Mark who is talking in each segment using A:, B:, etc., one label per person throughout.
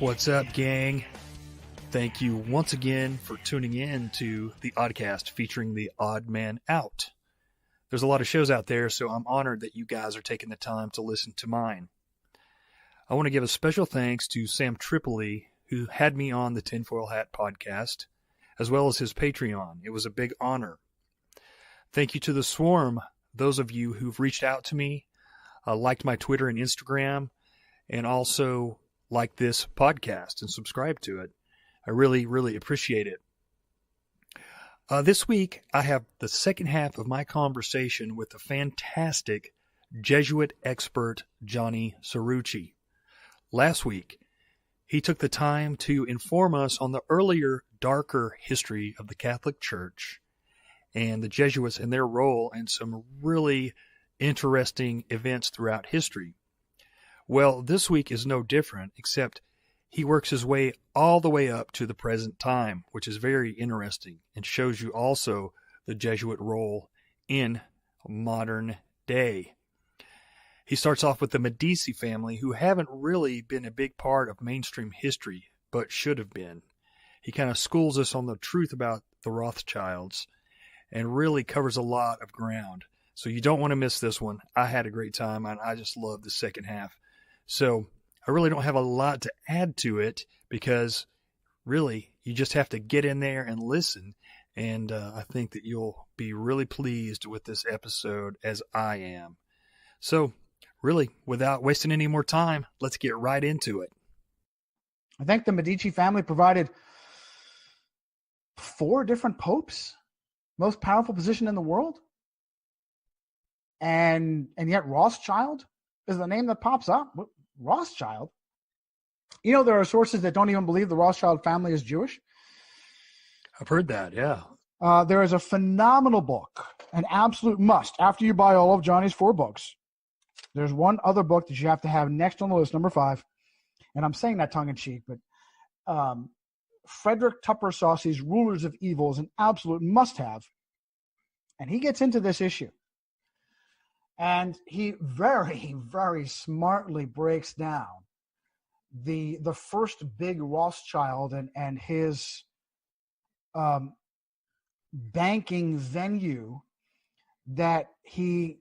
A: What's up, gang? Thank you once again for tuning in to the Oddcast featuring the Odd Man Out. There's a lot of shows out there, so I'm honored that you guys are taking the time to listen to mine. I want to give a special thanks to Sam Tripoli, who had me on the Tinfoil Hat podcast, as well as his Patreon. It was a big honor. Thank you to the Swarm, those of you who've reached out to me, liked my Twitter and Instagram, and also like this podcast and subscribe to it. I really, really appreciate it. This week, I have the second half of my conversation with the fantastic Jesuit expert Johnny Cirucci. Last week, he took the time to inform us on the earlier, darker history of the Catholic Church and the Jesuits and their role in some really interesting events throughout history. Well, this week is no different, except he works his way all the way up to the present time, which is very interesting and shows you also the Jesuit role in modern day. He starts off with the Medici family, who haven't really been a big part of mainstream history, but should have been. He kind of schools us on the truth about the Rothschilds and really covers a lot of ground. So you don't want to miss this one. I had a great time, and I just love the second half. So I really don't have a lot to add to it because really you just have to get in there and listen. And I think that you'll be really pleased with this episode as I am. So really, without wasting any more time, let's get right into it.
B: I think the Medici family provided 4 different popes, most powerful position in the world. And yet Rothschild is the name that pops up. Rothschild? You know, there are sources that don't even believe the Rothschild family is Jewish.
A: I've heard that, yeah.
B: There is a phenomenal book, an absolute must. After you buy all of Johnny's 4 books, there's one other book that you have to have next on the list, number 5. And I'm saying that tongue-in-cheek, but Frederick Tupper Saucy's Rulers of Evil is an absolute must-have. And he gets into this issue. And he very, very smartly breaks down the first big Rothschild and his banking venue that he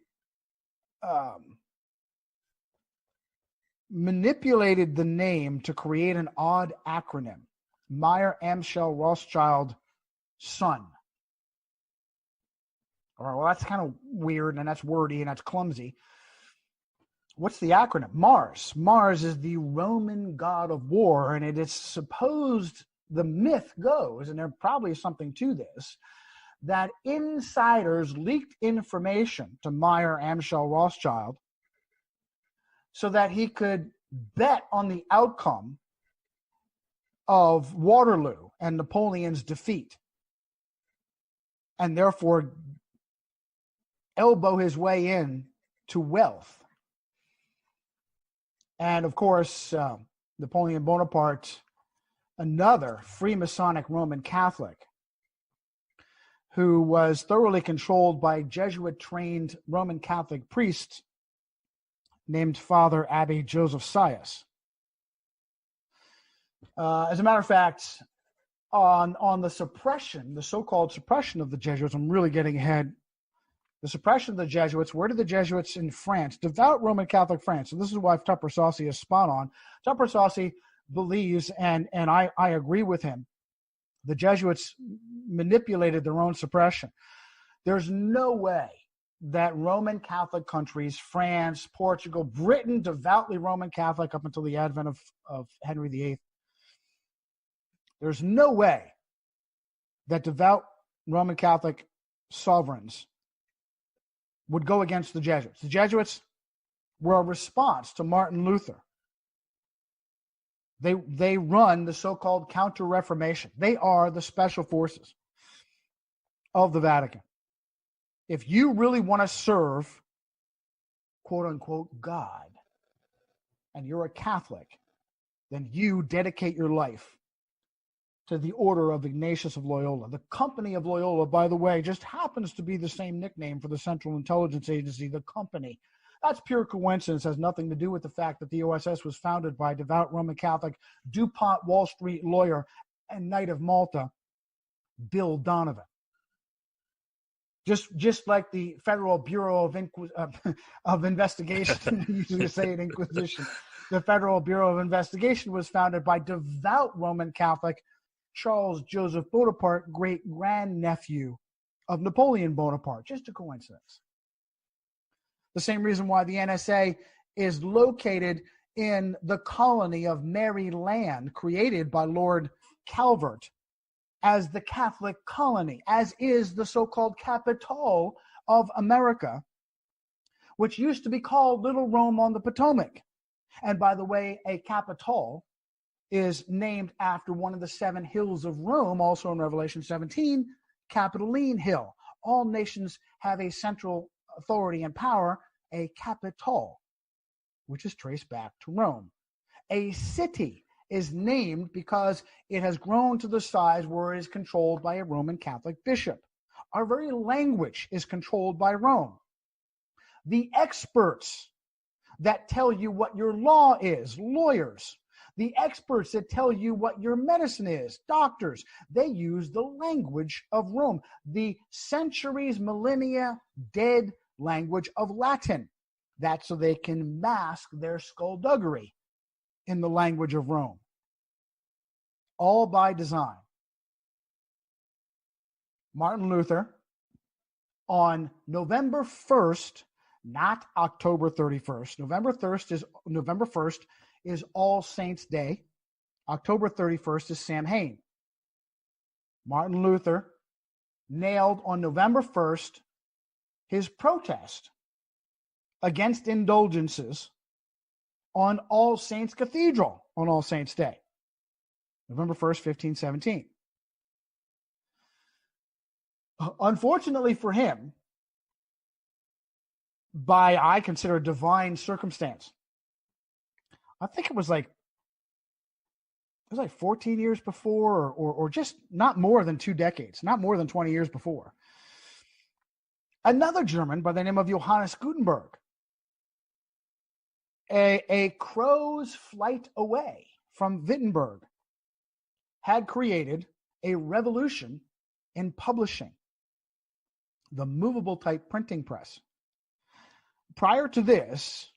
B: manipulated the name to create an odd acronym, Meyer Amschel Rothschild Son. All right, well, that's kind of weird, and that's wordy, and that's clumsy. What's the acronym? Mars. Mars is the Roman god of war, and it is supposed, the myth goes, and there probably is something to this, that insiders leaked information to Meyer Amschel Rothschild so that he could bet on the outcome of Waterloo and Napoleon's defeat, and therefore elbow his way in to wealth. And of course, Napoleon Bonaparte, another Freemasonic Roman Catholic, who was thoroughly controlled by Jesuit-trained Roman Catholic priests named Father Abbe Joseph Sias. As a matter of fact, on the suppression, the so-called suppression of the Jesuits, I'm really getting ahead. The suppression of the Jesuits, where did the Jesuits in France, devout Roman Catholic France, and this is why Tupper Saucy is spot on. Tupper Saucy believes, and I agree with him, the Jesuits manipulated their own suppression. There's no way that Roman Catholic countries, France, Portugal, Britain, devoutly Roman Catholic up until the advent of Henry VIII, there's no way that devout Roman Catholic sovereigns would go against the Jesuits. The Jesuits were a response to Martin Luther. They run the so-called Counter-reformation. They are the special forces of the Vatican. If you really want to serve, quote-unquote, God, and you're a Catholic, then you dedicate your life to the order of Ignatius of Loyola. The Company of Loyola, by the way, just happens to be the same nickname for the Central Intelligence Agency, the Company. That's pure coincidence. It has nothing to do with the fact that the OSS was founded by devout Roman Catholic, DuPont Wall Street lawyer, and Knight of Malta, Bill Donovan. Just like the Federal Bureau of Investigation, I usually say it Inquisition, the Federal Bureau of Investigation was founded by devout Roman Catholic Charles Joseph Bonaparte, great-grandnephew of Napoleon Bonaparte. Just a coincidence. The same reason why the NSA is located in the colony of Maryland, created by Lord Calvert as the Catholic colony, as is the so-called capital of America, which used to be called Little Rome on the Potomac. And by the way, a capital is named after one of the 7 hills of Rome, also in Revelation 17, Capitoline Hill. All nations have a central authority and power, a capital, which is traced back to Rome. A city is named because it has grown to the size where it is controlled by a Roman Catholic bishop. Our very language is controlled by Rome. The experts that tell you what your law is, lawyers. The experts that tell you what your medicine is, doctors, they use the language of Rome, the centuries, millennia dead language of Latin. That's so they can mask their skullduggery in the language of Rome. All by design. Martin Luther, on November 1st, not October 31st. November 1st is All Saints' Day. October 31st is Samhain. Martin Luther nailed on November 1st his protest against indulgences on All Saints Cathedral on All Saints' Day, November 1st, 1517. Unfortunately for him, by I consider divine circumstance, I think it was like 14 years before, or just not more than 2 decades, not more than 20 years before. Another German by the name of Johannes Gutenberg, a crow's flight away from Wittenberg, had created a revolution in publishing, the movable type printing press. Prior to this,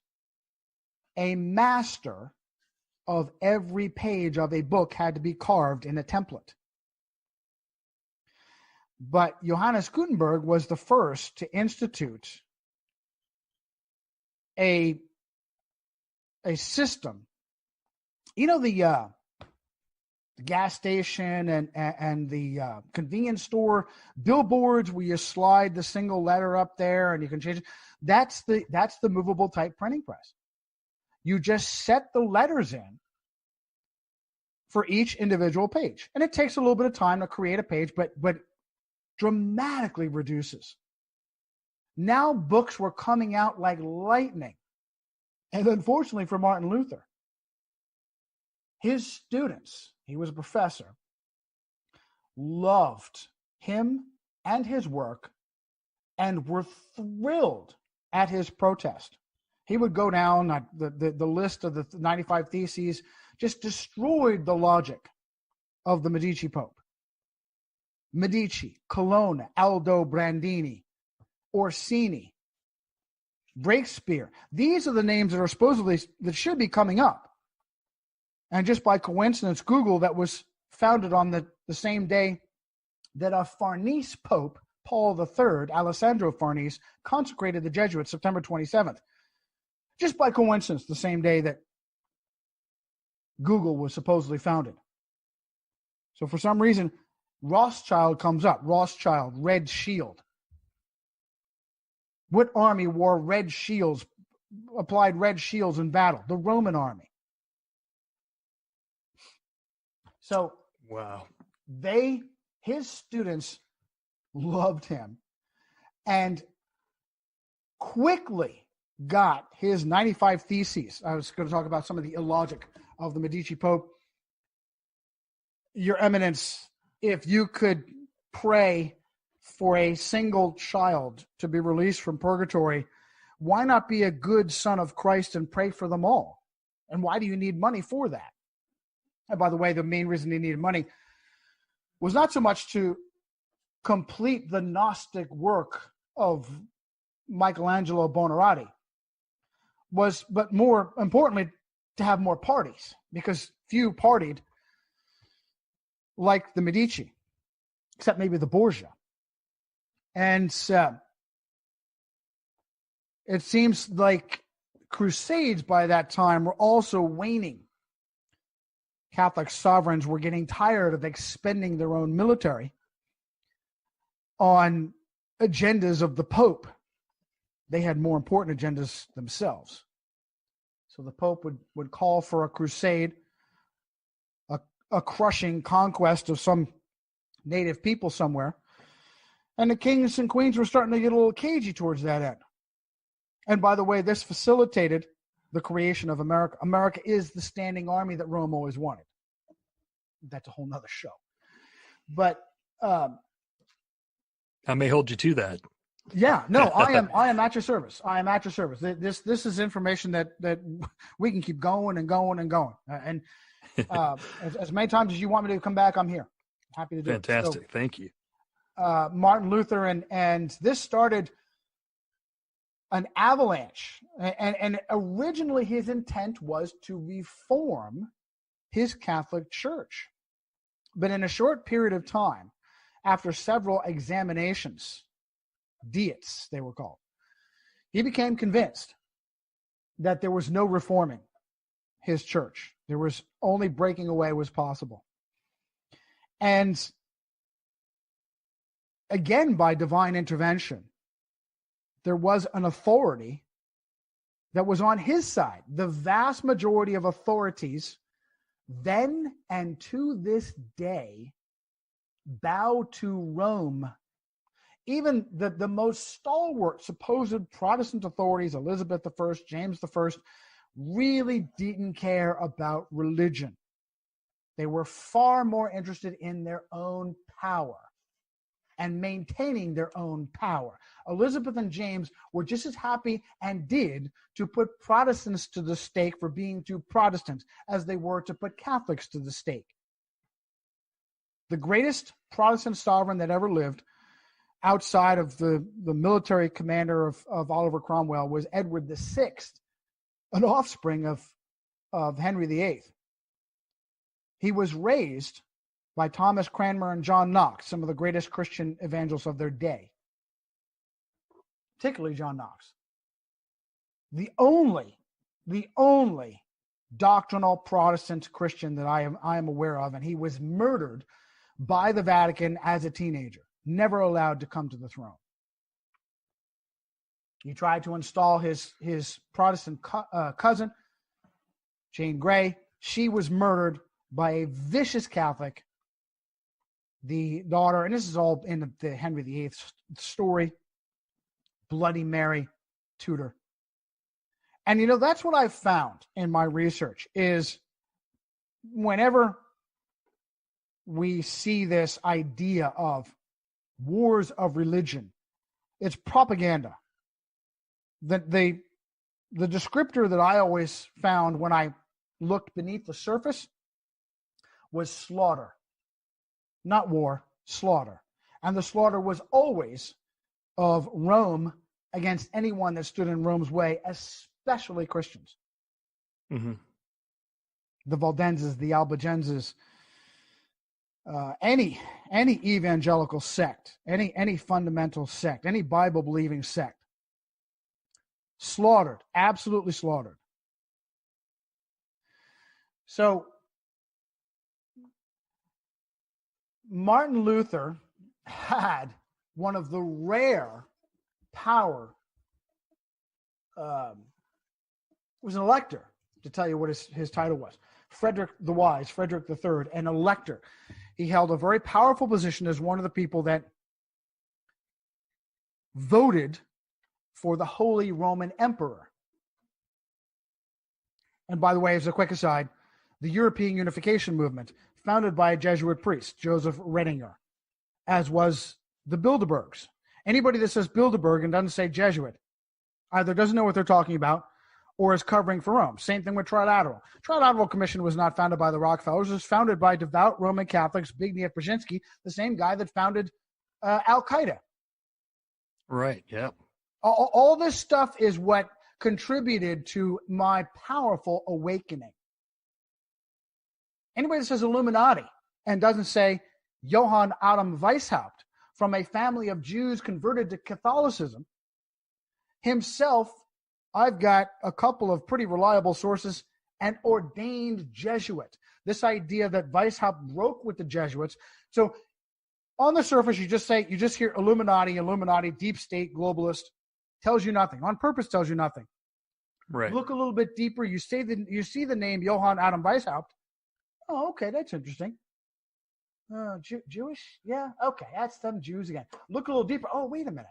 B: a master of every page of a book had to be carved in a template. But Johannes Gutenberg was the first to institute a system. You know, the gas station and the convenience store billboards where you slide the single letter up there and you can change it. That's the movable type printing press. You just set the letters in for each individual page. And it takes a little bit of time to create a page, but dramatically reduces. Now books were coming out like lightning. And unfortunately for Martin Luther, his students, he was a professor, loved him and his work and were thrilled at his protest. He would go down the list of the 95 Theses, just destroyed the logic of the Medici Pope. Medici, Colonna, Aldobrandini, Orsini, Breakspere. These are the names that are supposedly, that should be coming up. And just by coincidence, Google, that was founded on the same day that a Farnese Pope, Paul III, Alessandro Farnese, consecrated the Jesuits, September 27th. Just by coincidence, the same day that Google was supposedly founded. So for some reason, Rothschild comes up. Rothschild, red shield. What army wore red shields, applied red shields in battle? The Roman army. So
A: wow,
B: his students loved him and quickly got his 95 Theses. I was going to talk about some of the illogic of the Medici Pope. Your Eminence, if you could pray for a single child to be released from purgatory, Why not be a good son of Christ and pray for them all? And why do you need money for that? And by the way, the main reason he needed money was not so much to complete the Gnostic work of Michelangelo Buonarroti, but more importantly, to have more parties, because few partied like the Medici, except maybe the Borgia. And it seems like crusades by that time were also waning. Catholic sovereigns were getting tired of expending their own military on agendas of the Pope. They had more important agendas themselves. So the Pope would call for a crusade, a crushing conquest of some native people somewhere. And the kings and queens were starting to get a little cagey towards that end. And by the way, this facilitated the creation of America. America is the standing army that Rome always wanted. That's a whole nother show. But
A: I may hold you to that.
B: Yeah, no, I am at your service. I am at your service. This is information that we can keep going and going and going. And as many times as you want me to come back, I'm here. Happy to do it.
A: Fantastic. So, thank you.
B: Martin Luther and this started an avalanche. And originally his intent was to reform his Catholic Church. But in a short period of time, after several examinations, diets they were called, he became convinced that there was no reforming his church. There was only breaking away was possible. And again, by divine intervention, there was an authority that was on his side. The vast majority of authorities then and to this day bow to Rome. Even the most stalwart supposed Protestant authorities, Elizabeth I, James I, really didn't care about religion. They were far more interested in their own power and maintaining their own power. Elizabeth and James were just as happy and did to put Protestants to the stake for being too Protestant as they were to put Catholics to the stake. The greatest Protestant sovereign that ever lived, outside of the military commander of Oliver Cromwell, was Edward VI, an offspring of Henry VIII. He was raised by Thomas Cranmer and John Knox, some of the greatest Christian evangelists of their day, particularly John Knox. The only doctrinal Protestant Christian that I am aware of, and he was murdered by the Vatican as a teenager, never allowed to come to the throne. He tried to install his Protestant cousin, Jane Grey. She was murdered by a vicious Catholic. The daughter, and this is all in the Henry VIII story, Bloody Mary Tudor. And that's what I've found in my research is whenever we see this idea of wars of religion, it's propaganda. The descriptor that I always found when I looked beneath the surface was slaughter. Not war, slaughter. And the slaughter was always of Rome against anyone that stood in Rome's way, especially Christians.
A: Mm-hmm. The
B: Valdenses, the Albigenses, any evangelical sect, any fundamental sect, any Bible-believing sect, slaughtered, absolutely slaughtered. So Martin Luther had one of the rare power, was an elector, to tell you what his title was. Frederick the Wise, Frederick III, an elector. He held a very powerful position as one of the people that voted for the Holy Roman Emperor. And by the way, as a quick aside, the European Unification Movement, founded by a Jesuit priest, Joseph Ratzinger, as was the Bilderbergs. Anybody that says Bilderberg and doesn't say Jesuit Either doesn't know what they're talking about or is covering for Rome. Same thing with Trilateral. Trilateral Commission was not founded by the Rockefellers. It was founded by devout Roman Catholics, Zbigniew Brzezinski, the same guy that founded Al-Qaeda.
A: Right, yeah.
B: All this stuff is what contributed to my powerful awakening. Anybody that says Illuminati and doesn't say Johann Adam Weishaupt, from a family of Jews converted to Catholicism, himself, I've got a couple of pretty reliable sources, an ordained Jesuit. This idea that Weishaupt broke with the Jesuits. So on the surface, you just hear Illuminati, deep state, globalist, tells you nothing. On purpose tells you nothing.
A: Right.
B: Look a little bit deeper. You see the name Johann Adam Weishaupt. Oh, okay, that's interesting. Jewish? Yeah, okay, that's them Jews again. Look a little deeper. Oh, wait a minute.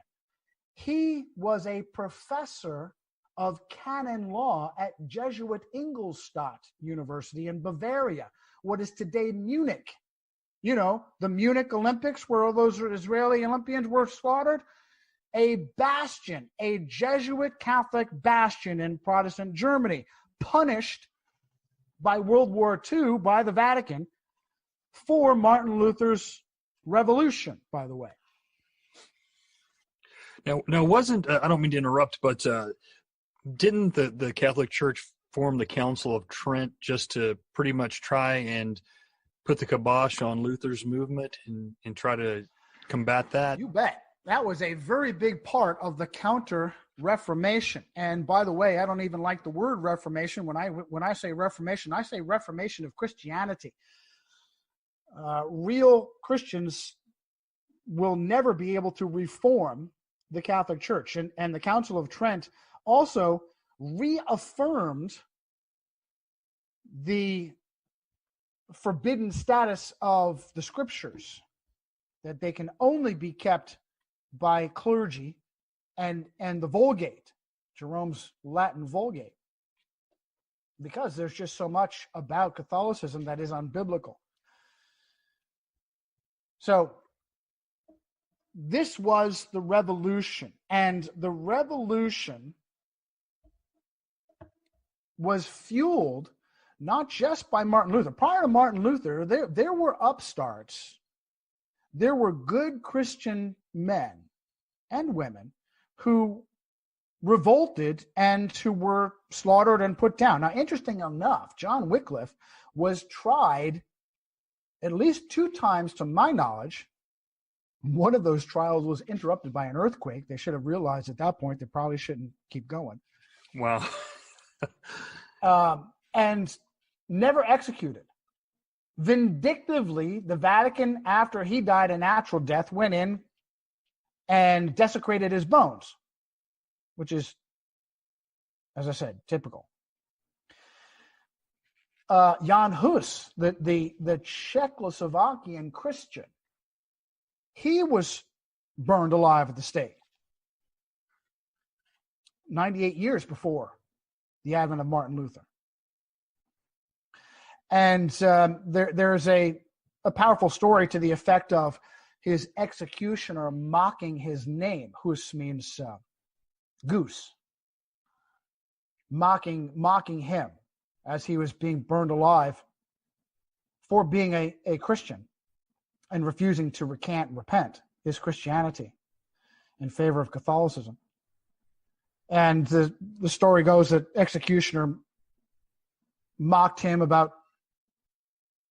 B: He was a professor of canon law at Jesuit Ingolstadt University in Bavaria, what is today Munich. You know, the Munich Olympics where all those Israeli Olympians were slaughtered. A bastion, a Jesuit Catholic bastion in Protestant Germany, punished by World War II by the Vatican for Martin Luther's revolution, by the way.
A: Now wasn't, I don't mean to interrupt, but didn't the Catholic Church form the Council of Trent just to pretty much try and put the kibosh on Luther's movement and try to combat that?
B: You bet. That was a very big part of the Counter-reformation. And by the way, I don't even like the word Reformation. When I say Reformation of Christianity. Real Christians will never be able to reform the Catholic Church. And the Council of Trent also reaffirmed the forbidden status of the Scriptures, that they can only be kept by clergy and the Vulgate, Jerome's Latin Vulgate, because there's just so much about Catholicism that is unbiblical. So this was the revolution, and the revolution was fueled not just by Martin Luther. Prior to Martin Luther, there were upstarts. There were good Christian men and women who revolted and who were slaughtered and put down. Now, interesting enough, John Wycliffe was tried at least 2 times, to my knowledge. One of those trials was interrupted by an earthquake. They should have realized at that point they probably shouldn't keep going.
A: Wow.
B: And never executed. Vindictively, the Vatican, after he died a natural death, went in and desecrated his bones, which is, as I said, typical. Jan Hus, the Czechoslovakian Christian, he was burned alive at the stake 98 years before the advent of Martin Luther. And there's a powerful story to the effect of his executioner mocking his name. Hus means goose. Mocking him as he was being burned alive for being a Christian and refusing to recant and repent his Christianity in favor of Catholicism. And the story goes that executioner mocked him about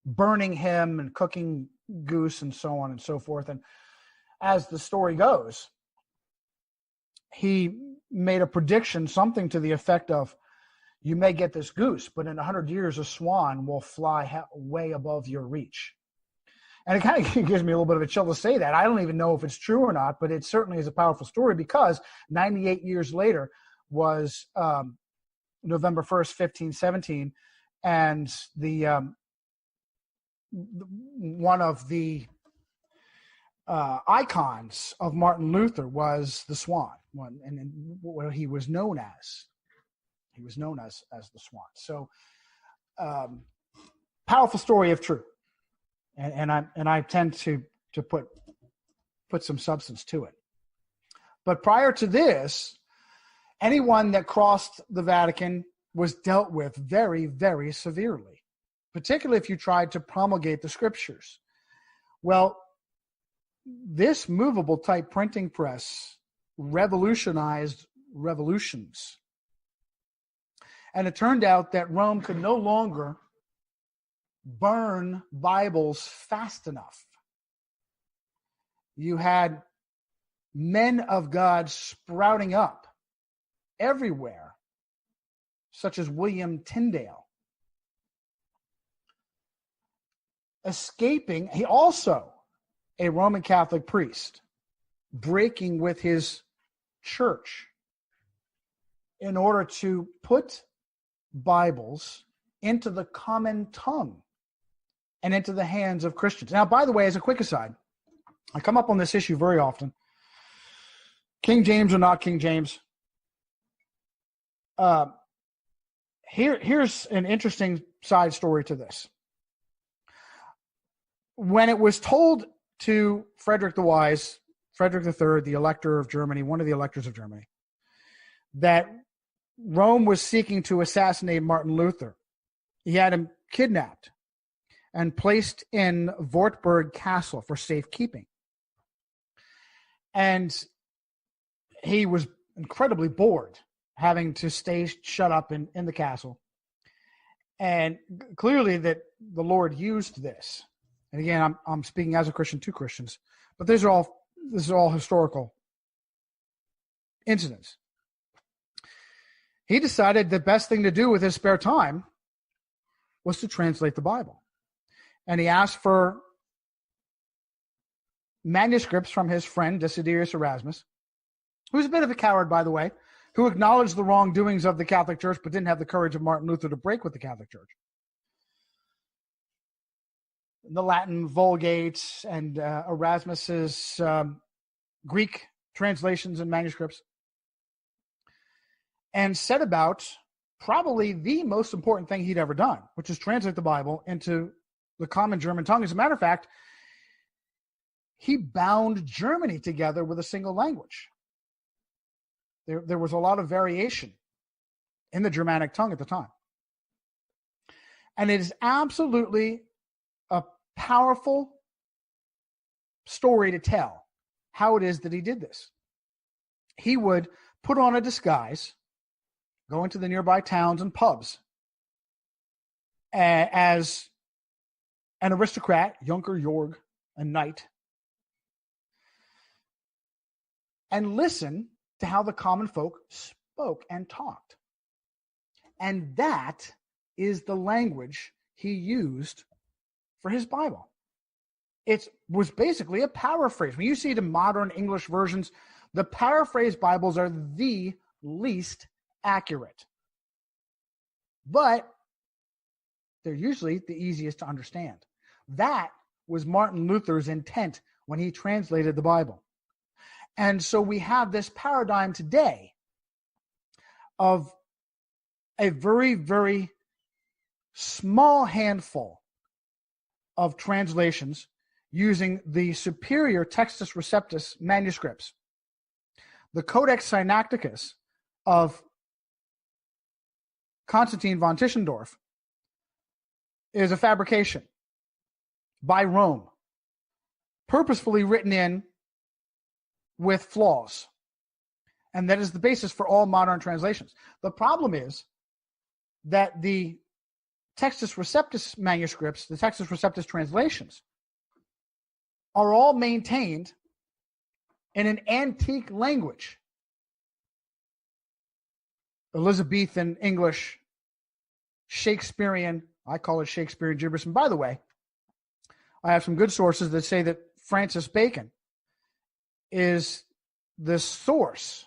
B: burning him and cooking goose and so on and so forth. And as the story goes, he made a prediction, something to the effect of, you may get this goose, but in 100 years, a swan will fly way above your reach. And it kind of gives me a little bit of a chill to say that. I don't even know if it's true or not, but it certainly is a powerful story, because 98 years later was November 1st, 1517, and one of the icons of Martin Luther was the swan, and what he was known as. He was known as the swan. So, powerful story if true, and I tend to put some substance to it. But prior to this, Anyone that crossed the Vatican was dealt with very, very severely, particularly if you tried to promulgate the Scriptures. Well, this movable type printing press revolutionized revolutions. And it turned out that Rome could no longer burn Bibles fast enough. You had men of God sprouting up everywhere, such as William Tyndale. Escaping, he also a Roman Catholic priest, breaking with his church in order to put Bibles into the common tongue and into the hands of Christians. Now, by the way, as a quick aside, I come up on this issue very often. King James or not King James. Here's an interesting side story to this. When it was told to Frederick the Wise, Frederick III, the elector of Germany, one of the electors of Germany, that Rome was seeking to assassinate Martin Luther, he had him kidnapped and placed in Wartburg Castle for safekeeping. And he was incredibly bored having to stay shut up in the castle. And clearly that the Lord used this. And again, I'm speaking as a Christian to Christians, but this is all historical incidents. He decided the best thing to do with his spare time was to translate the Bible. And he asked for manuscripts from his friend Desiderius Erasmus, who's a bit of a coward, by the way, who acknowledged the wrongdoings of the Catholic Church but didn't have the courage of Martin Luther to break with the Catholic Church. The Latin Vulgate and Erasmus's Greek translations and manuscripts, and set about probably the most important thing he'd ever done, which is translate the Bible into the common German tongue. As a matter of fact, he bound Germany together with a single language. There was a lot of variation in the Germanic tongue at the time. And it is absolutely a powerful story to tell how it is that he did this. He would put on a disguise, go into the nearby towns and pubs as an aristocrat, Junker Jorg, a knight, and listen to how the common folk spoke and talked. And that is the language he used for his Bible. It was basically a paraphrase. When you see the modern English versions, the paraphrase Bibles are the least accurate. But they're usually the easiest to understand. That was Martin Luther's intent when he translated the Bible. And so we have this paradigm today of a very, very small handful of translations using the superior Textus Receptus manuscripts. The Codex Sinaiticus of Constantine von Tischendorf is a fabrication by Rome, purposefully written in with flaws. And that is the basis for all modern translations. The problem is that the Textus Receptus manuscripts, the Textus Receptus translations, are all maintained in an antique language. Elizabethan English, Shakespearean, I call it Shakespearean gibberish. And by the way, I have some good sources that say that Francis Bacon is the source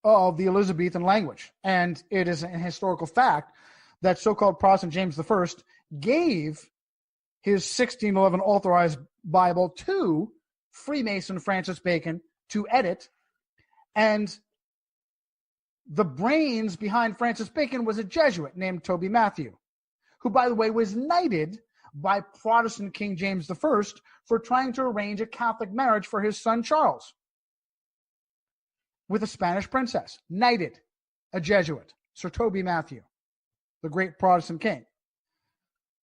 B: of the Elizabethan language. And it is an historical fact that so-called Protestant James I gave his 1611 authorized Bible to Freemason Francis Bacon to edit. And the brains behind Francis Bacon was a Jesuit named Toby Matthew, who, by the way, was knighted by Protestant King James I for trying to arrange a Catholic marriage for his son Charles. with a Spanish princess, knighted, a Jesuit, Sir Toby Matthew, the great Protestant king.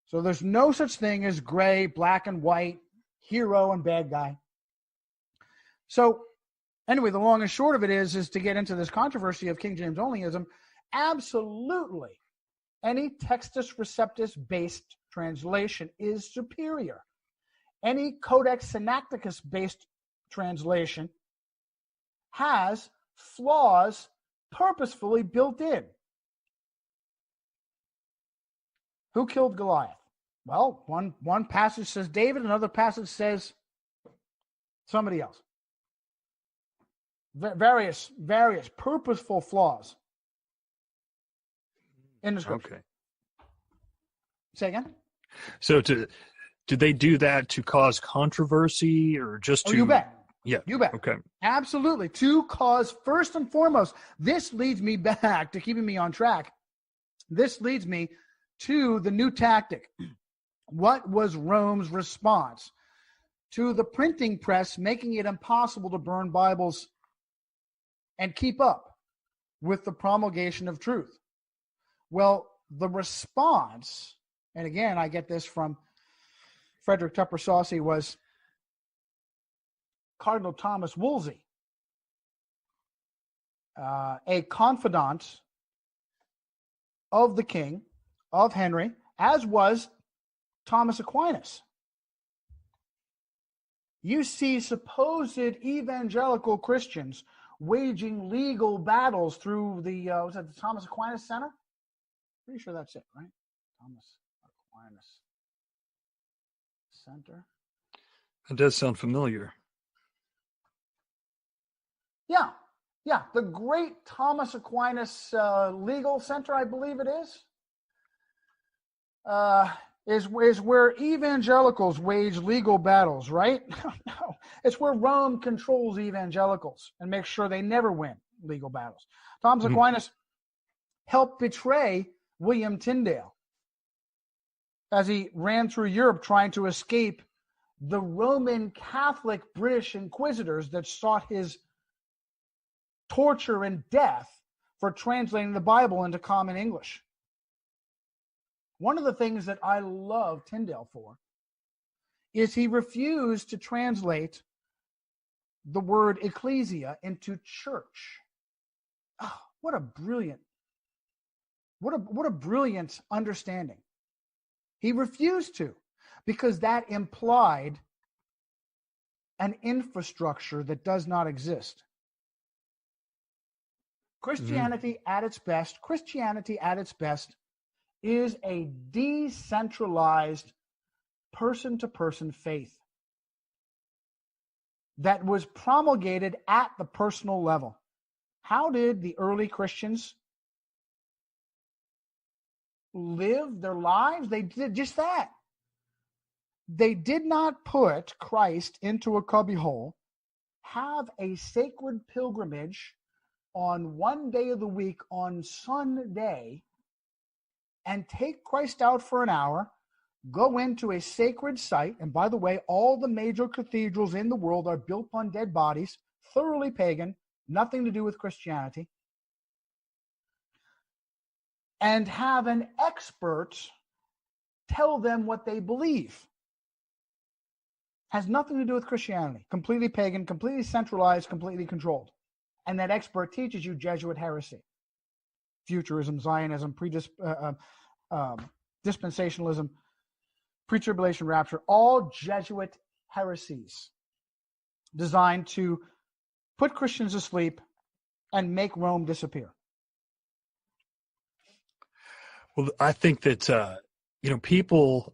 B: So there's no such thing as gray, black and white, hero and bad guy. So anyway, the long and short of it is to get into this controversy of King James onlyism. Absolutely, any Textus Receptus based translation is superior. Any Codex Sinaiticus based translation has flaws purposefully built in. Who killed Goliath? Well, one passage says David, another passage says somebody else. Various purposeful flaws in the Scripture.
A: Okay.
B: Say again?
A: So did they do that to cause controversy or just to...
B: Oh, you bet.
A: Yeah.
B: You bet.
A: Okay.
B: Absolutely. To cause, first and foremost, this leads me back to keeping me on track. This leads me to the new tactic. What was Rome's response to the printing press making it impossible to burn Bibles and keep up with the promulgation of truth? Well, the response, and again, I get this from Frederick Tupper Saucy, was Cardinal Thomas Wolsey, a confidant of the king, of Henry, as was Thomas Aquinas. You see supposed evangelical Christians waging legal battles through the, was that the Thomas Aquinas Center? Pretty sure that's it, right? Thomas Aquinas Center.
A: It does sound familiar.
B: Yeah, the great Thomas Aquinas Legal Center, I believe it is where evangelicals wage legal battles, right? No, it's where Rome controls evangelicals and makes sure they never win legal battles. Thomas Aquinas helped betray William Tyndale as he ran through Europe trying to escape the Roman Catholic British inquisitors that sought his torture and death for translating the Bible into common English. One of the things that I love Tyndale for is he refused to translate the word ecclesia into church. Oh, what a brilliant understanding. He refused to, because that implied an infrastructure that does not exist. Christianity at its best is a decentralized person-to-person faith that was promulgated at the personal level. How did the early Christians live their lives? They did just that. They did not put Christ into a cubbyhole, have a sacred pilgrimage on one day of the week on Sunday, and take Christ out for an hour, go into a sacred site. And by the way, all the major cathedrals in the world are built on dead bodies, thoroughly pagan, nothing to do with Christianity. And have an expert tell them what they believe. Has nothing to do with Christianity. Completely pagan, completely centralized, completely controlled. And that expert teaches you Jesuit heresy, futurism, Zionism, dispensationalism, pre-tribulation rapture, all Jesuit heresies designed to put Christians asleep and make Rome disappear.
A: Well, I think that, people,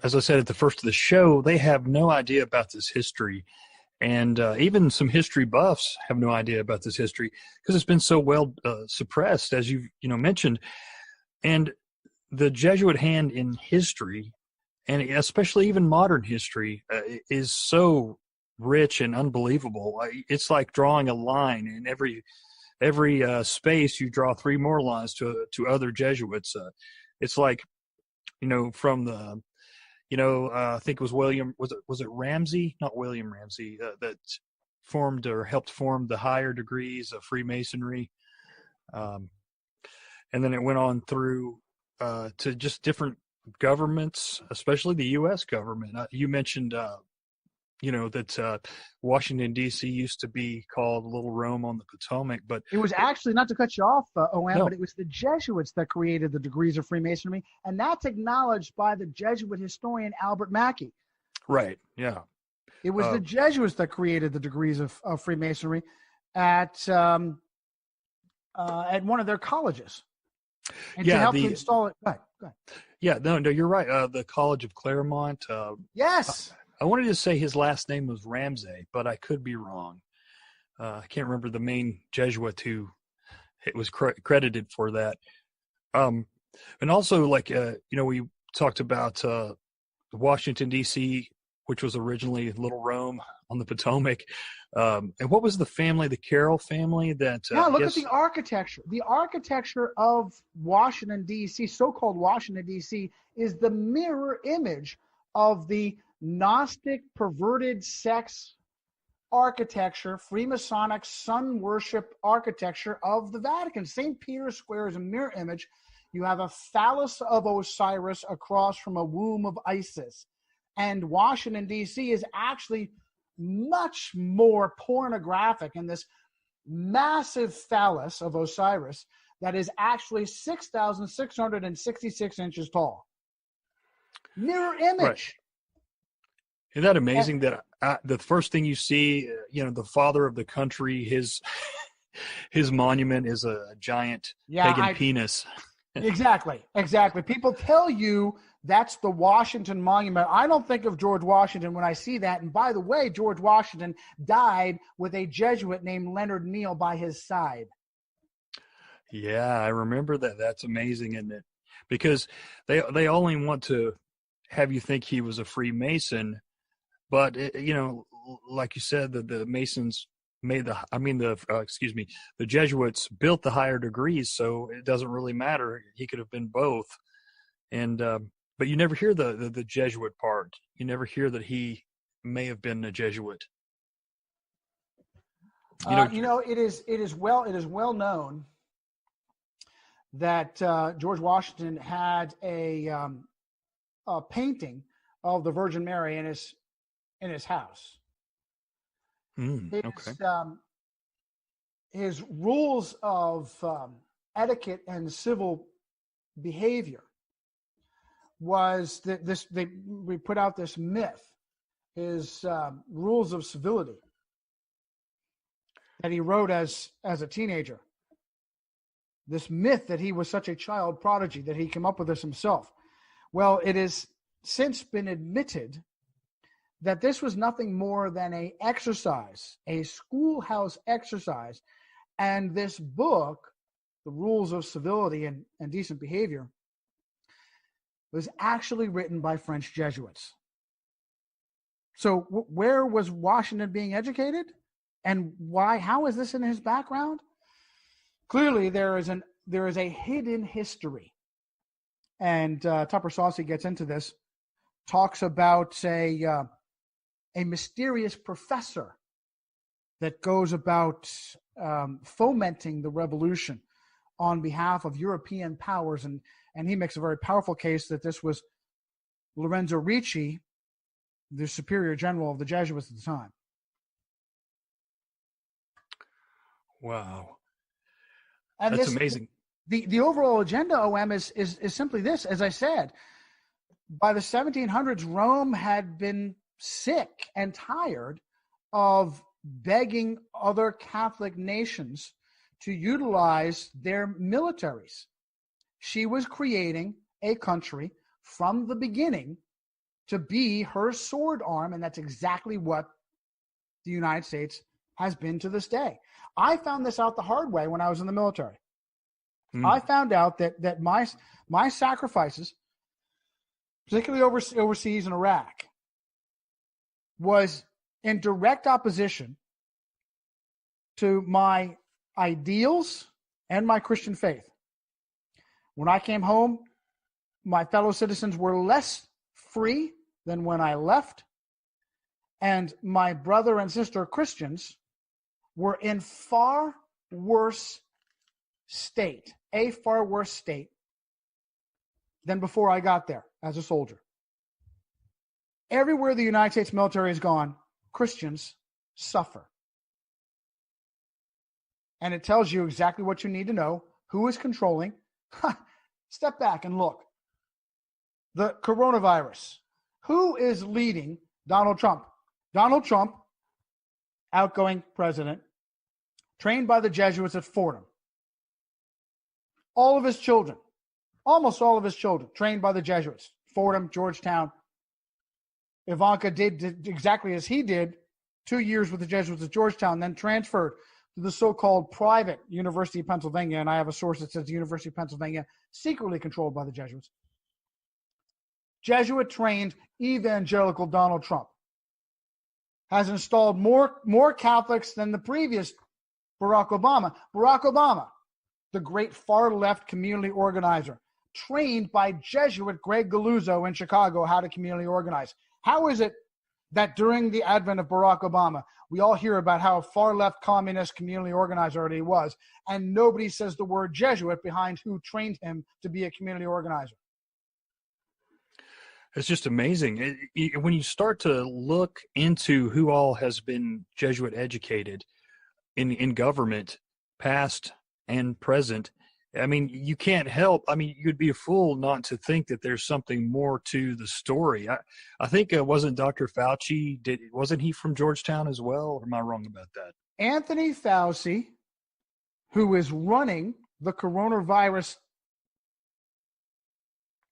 A: as I said at the first of the show, they have no idea about this history. And even some history buffs have no idea about this history because it's been so well suppressed, as you've mentioned. And the Jesuit hand in history, and especially even modern history, is so rich and unbelievable. It's like drawing a line in every space. You draw three more lines to other Jesuits. It's like, from the. I think it was William. Was it Ramsey? Not William Ramsey. That formed or helped form the higher degrees of Freemasonry. And then it went on through to just different governments, especially the U.S. government. You mentioned, that Washington, D.C. used to be called Little Rome on the Potomac, but
B: it was actually, not to cut you off, OM,
A: no.
B: but it was the Jesuits that created the degrees of Freemasonry, and that's acknowledged by the Jesuit historian Albert Mackey.
A: Right, yeah.
B: It was the Jesuits that created the degrees of Freemasonry at one of their colleges. And to help to install it. Go ahead.
A: Yeah, no, you're right. The College of Claremont.
B: Yes.
A: I wanted to say his last name was Ramsay, but I could be wrong. I can't remember the main Jesuit who it was credited for that. And also, we talked about Washington, D.C., which was originally Little Rome on the Potomac. And what was the family, the Carroll family? That
B: look at the architecture. The architecture of Washington, D.C., so-called Washington, D.C., is the mirror image of the Gnostic, perverted sex architecture, Freemasonic sun worship architecture of the Vatican. St. Peter's Square is a mirror image. You have a phallus of Osiris across from a womb of Isis. And Washington, D.C. is actually much more pornographic in this massive phallus of Osiris that is actually 6,666 inches tall. Mirror image.
A: Right. Isn't that amazing that the first thing you see, the father of the country, his monument is a giant pagan penis.
B: Exactly. People tell you that's the Washington Monument. I don't think of George Washington when I see that. And by the way, George Washington died with a Jesuit named Leonard Neal by his side.
A: Yeah, I remember that. That's amazing, isn't it? Because they only want to have you think he was a Freemason, but like you said, the Masons made the Jesuits built the higher degrees, so it doesn't really matter. He could have been both, and but you never hear the Jesuit part. You never hear that he may have been a Jesuit.
B: It is well known that George Washington had a painting of the Virgin Mary in his house. His rules of etiquette and civil behavior was that we put out this myth, his rules of civility that he wrote as a teenager. This myth that he was such a child prodigy that he came up with this himself. Well, it has since been admitted that this was nothing more than a schoolhouse exercise. And this book, The Rules of Civility and Decent Behavior, was actually written by French Jesuits. So where was Washington being educated? And why? How is this in his background? Clearly, there is a hidden history. And Tupper Saucy gets into this, talks about a mysterious professor that goes about fomenting the revolution on behalf of European powers. And he makes a very powerful case that this was Lorenzo Ricci, the superior general of the Jesuits at the time.
A: Wow.
B: And
A: that's amazing.
B: The overall agenda, OM, is simply this. As I said, by the 1700s, Rome had been sick and tired of begging other Catholic nations to utilize their militaries. She was creating a country from the beginning to be her sword arm, and that's exactly what the United States has been to this day. I found this out the hard way when I was in the military. I found out that my sacrifices, particularly overseas in Iraq, was in direct opposition to my ideals and my Christian faith. When I came home, my fellow citizens were less free than when I left, And my brother and sister Christians were in a far worse state than before I got there as a soldier. Everywhere the United States military has gone, Christians suffer. And it tells you exactly what you need to know, who is controlling. Step back and look. The coronavirus. Who is leading Donald Trump? Donald Trump, outgoing president, trained by the Jesuits at Fordham. All of his children, almost all of his children, trained by the Jesuits. Fordham, Georgetown. Ivanka did exactly as he did, 2 years with the Jesuits at Georgetown, then transferred to the so-called private University of Pennsylvania, and I have a source that says the University of Pennsylvania, secretly controlled by the Jesuits. Jesuit-trained evangelical Donald Trump has installed more Catholics than the previous Barack Obama. Barack Obama, the great far-left community organizer, trained by Jesuit Greg Galuzzo in Chicago how to community organize. How is it that during the advent of Barack Obama, we all hear about how far-left communist community organizer he was, and nobody says the word Jesuit behind who trained him to be a community organizer?
A: It's just amazing. When you start to look into who all has been Jesuit educated in government, past and present, I mean, you can't help. I mean, you'd be a fool not to think that there's something more to the story. I think wasn't Dr. Fauci, wasn't he from Georgetown as well? Or am I wrong about that?
B: Anthony Fauci, who is running the coronavirus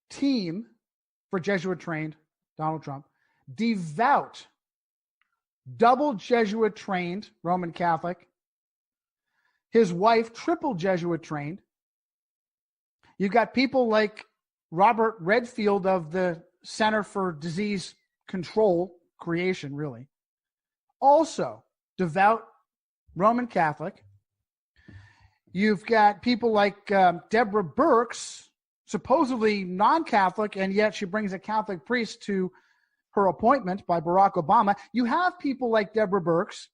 B: team for Jesuit-trained Donald Trump, devout, double Jesuit-trained Roman Catholic, his wife, triple Jesuit-trained. You've got people like Robert Redfield of the Center for Disease Control, creation really, also devout Roman Catholic. You've got people like Deborah Birx, supposedly non-Catholic, and yet she brings a Catholic priest to her appointment by Barack Obama. You have people like Deborah Birx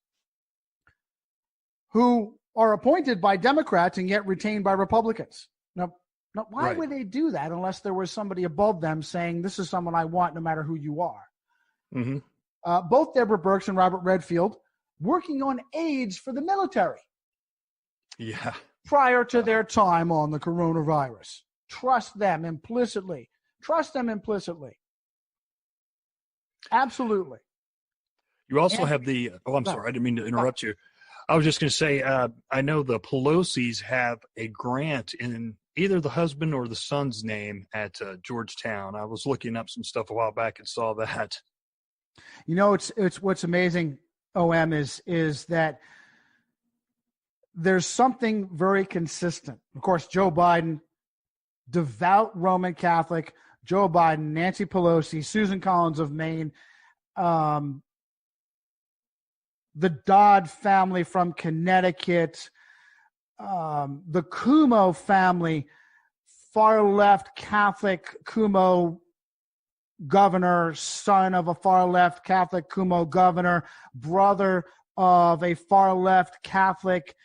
B: who are appointed by Democrats and yet retained by Republicans. Now, why would they do that unless there was somebody above them saying, this is someone I want no matter who you are?
A: Mm-hmm.
B: Both Deborah Birx and Robert Redfield working on aids for the military.
A: Yeah.
B: Prior to their time on the coronavirus. Trust them implicitly. Absolutely.
A: You also have the, I'm sorry, I didn't mean to interrupt you. I was just going to say, I know the Pelosi's have a grant in either the husband or the son's name at Georgetown. I was looking up some stuff a while back and saw that.
B: You know, it's what's amazing, OM, is that there's something very consistent. Of course, Joe Biden, devout Roman Catholic, Joe Biden, Nancy Pelosi, Susan Collins of Maine, the Dodd family from Connecticut, the Cuomo family, far-left Catholic Cuomo governor, son of a far-left Catholic Cuomo governor, brother of a far-left Catholic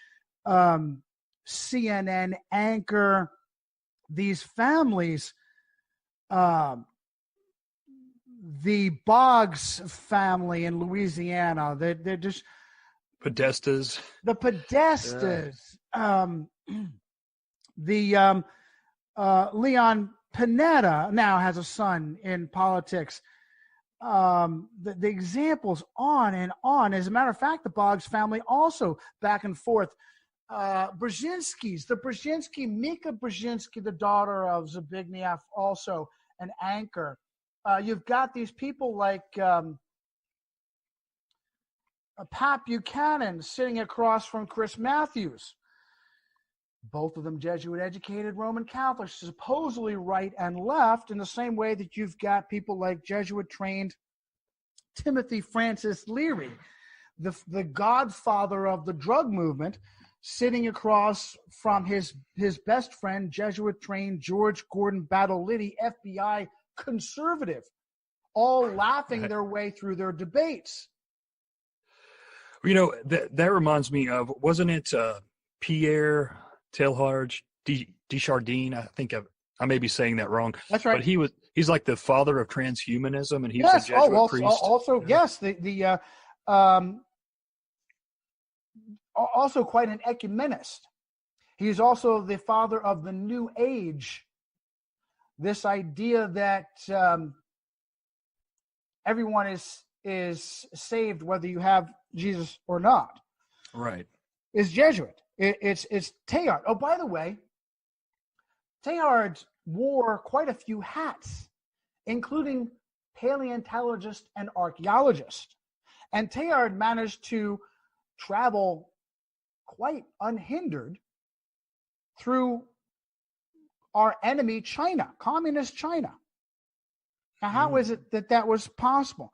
B: CNN anchor. These families, the Boggs family in Louisiana, they're just
A: Podestas.
B: The Podestas, Leon Panetta now has a son in politics. The examples on and on. As a matter of fact, the Boggs family also back and forth. Brzezinski's, the Brzezinski, Mika Brzezinski, the daughter of Zbigniew, also an anchor. You've got these people like Pat Buchanan sitting across from Chris Matthews. Both of them Jesuit-educated Roman Catholics, supposedly right and left, in the same way that you've got people like Jesuit-trained Timothy Francis Leary, the godfather of the drug movement, sitting across from his best friend, Jesuit-trained George Gordon Battolini, FBI conservative, all laughing their way through their debates.
A: That reminds me of, wasn't it Pierre Teilhard de Chardin? I think I may be saying that wrong,
B: That's
A: but
B: right.
A: he's like the father of transhumanism, and he was a
B: Yes. Oh,
A: Jesuit priest.
B: also,
A: Yeah.
B: yes. Um, also quite an ecumenist. He's also the father of the New Age. This idea that everyone is saved whether you have Jesus or not,
A: Right.
B: is Jesuit. It's Teilhard. Oh, by the way, Teilhard wore quite a few hats, including paleontologist and archaeologist. And Teilhard managed to travel quite unhindered through our enemy, China, communist China. Now, how is it that was possible?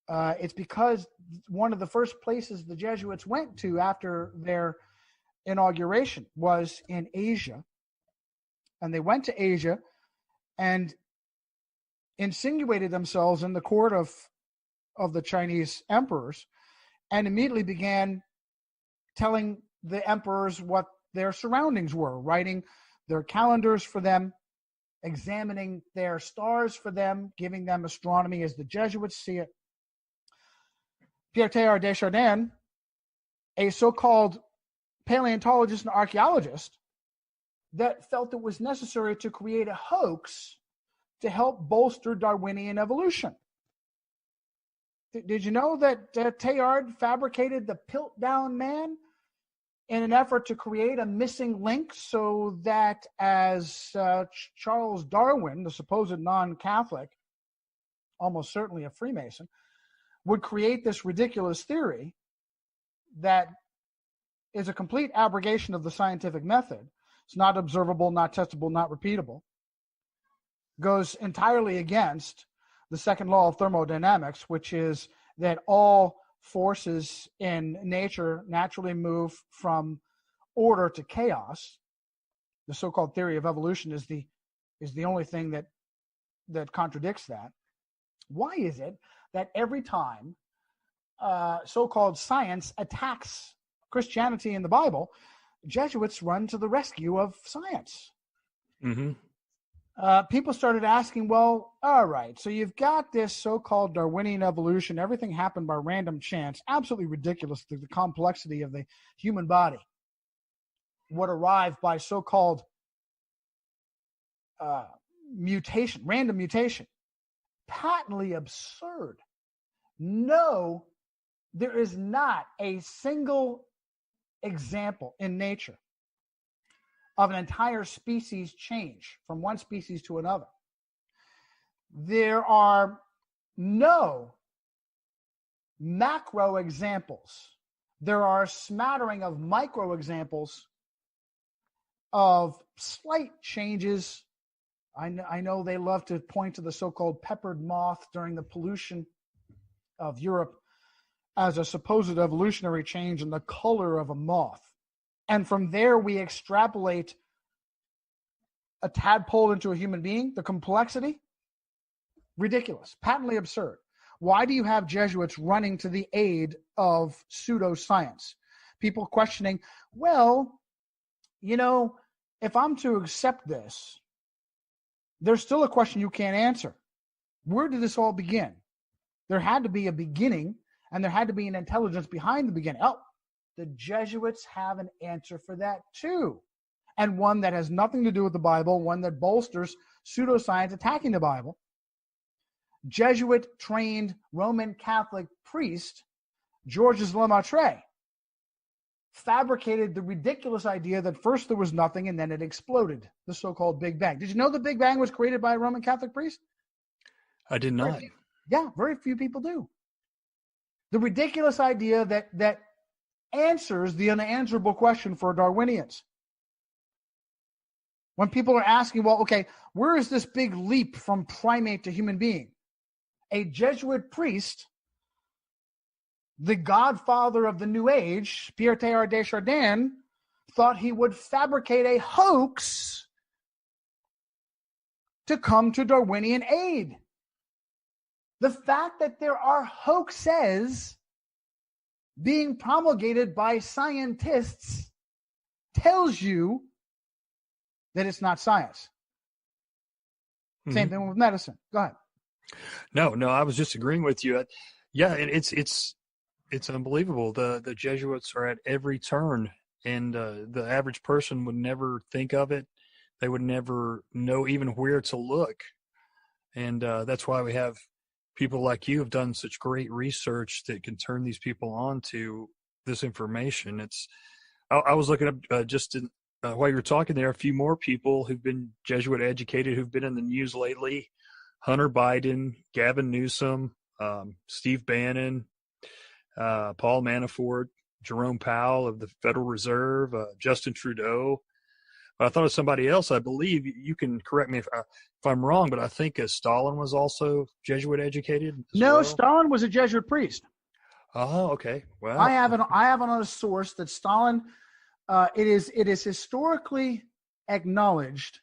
B: It's because one of the first places the Jesuits went to after their inauguration was in Asia. And they went to Asia and insinuated themselves in the court of the Chinese emperors, and immediately began telling the emperors what their surroundings were, writing their calendars for them, examining their stars for them, giving them astronomy as the Jesuits see it. Pierre Teilhard de Chardin, a so-called paleontologist and archaeologist, that felt it was necessary to create a hoax to help bolster Darwinian evolution. Did you know that Teilhard fabricated the Piltdown Man in an effort to create a missing link so that as Charles Darwin, the supposed non-Catholic, almost certainly a Freemason, would create this ridiculous theory that is a complete abrogation of the scientific method. It's not observable, not testable, not repeatable. Goes entirely against the second law of thermodynamics, which is that all forces in nature naturally move from order to chaos. The so-called theory of evolution is the only thing that contradicts that. Why is it that every time so-called science attacks Christianity and the Bible, Jesuits run to the rescue of science?
A: Mm-hmm.
B: People started asking, well, all right, so you've got this so-called Darwinian evolution. Everything happened by random chance. Absolutely ridiculous, the complexity of the human body would arrive by so-called mutation, random mutation. Patently absurd. No, there is not a single example in nature of an entire species change from one species to another. There are no macro examples. There are a smattering of micro examples of slight changes. I know they love to point to the so-called peppered moth during the pollution of Europe as a supposed evolutionary change in the color of a moth. And from there, we extrapolate a tadpole into a human being. The complexity, ridiculous, patently absurd. Why do you have Jesuits running to the aid of pseudoscience? People questioning, well, if I'm to accept this, there's still a question you can't answer. Where did this all begin? There had to be a beginning, and there had to be an intelligence behind the beginning. Oh, the Jesuits have an answer for that too. And one that has nothing to do with the Bible, one that bolsters pseudoscience attacking the Bible. Jesuit-trained Roman Catholic priest Georges Lemaitre fabricated the ridiculous idea that first there was nothing and then it exploded, the so-called Big Bang. Did you know the Big Bang was created by a Roman Catholic priest?
A: I did not.
B: Very few people do. The ridiculous idea that answers the unanswerable question for Darwinians. When people are asking, well, okay, where is this big leap from primate to human being? A Jesuit priest, the godfather of the New Age, Pierre Teilhard de Chardin, thought he would fabricate a hoax to come to Darwinian aid. The fact that there are hoaxes being promulgated by scientists tells you that it's not science. Same thing with medicine. Go ahead.
A: No, I was just agreeing with you. Yeah, it's unbelievable. The Jesuits are at every turn, and the average person would never think of it. They would never know even where to look, and that's why we have people like you have done such great research that can turn these people on to this information. I was looking up while you were talking there, a few more people who've been Jesuit educated who've been in the news lately: Hunter Biden, Gavin Newsom, Steve Bannon, Paul Manafort, Jerome Powell of the Federal Reserve, Justin Trudeau. But I thought of somebody else. I believe you can correct me if I'm wrong, but I think Stalin was also Jesuit educated.
B: No,
A: well.
B: Stalin was a Jesuit priest.
A: Oh, okay. Wow.
B: I have on a source that Stalin. It is historically acknowledged